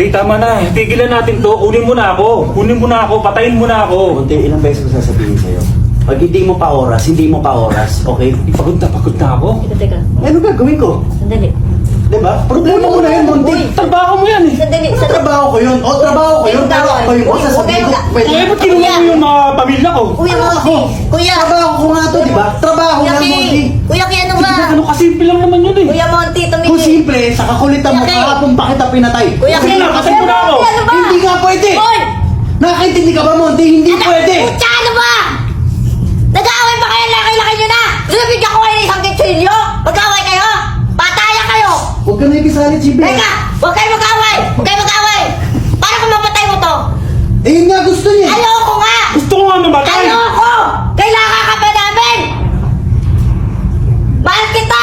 Tay, tama na. Tigilan natin to. Kunin mo na ako. Kunin mo na ako. Patayin mo na ako. Monte, ilang beses ko sasabihin sa'yo. Pag hindi mo pa oras, okay? Pagod na ako. Teka. Ano gagawin ko? Sandali. Diba? Problema mo na yun, Monte. Trabaho mo yan eh. Sandali. Trabaho ko yun. Trabaho ko yun. Pero ako yung sasabihin ko. Eh, ba't kinuha mo yung mga pamilya ko? Kuya Monty. Kuya. Trabaho ko nga to, diba? Trabaho Kuya lang, Ki. Monte. Kuya Ki, ano ba? Ano, kasimple lang naman yun eh. Kuya Monty, Kung tumigil. simple, sa kakulitan mo, Kuya Ki. kahapon pa kita pinatay. Kuya Ki. Kasi na, kasi Kuya mo na ako. Monty, ano ba? Hindi nga pwede. Hoy! Nakakaintindi ka ba, Monte? Hindi pwede. Putya, ano ba? Nag-aaway pa kayo, laki-laki nyo na! Sinabigyan ko kayo ng isang kitsilyo! Mag-aaway kayo! Pataya kayo! Huwag ka na ikisalit, Sibe. Teka! Huwag kayo mag-aaway! Huwag kayo mag-aaway! Paano kung mapatay mo to? Eh, yun nga gusto niya. Ayoko nga! Gusto ko nga namatay. Ayoko! Kailangan ka pa namin! Mahal kita!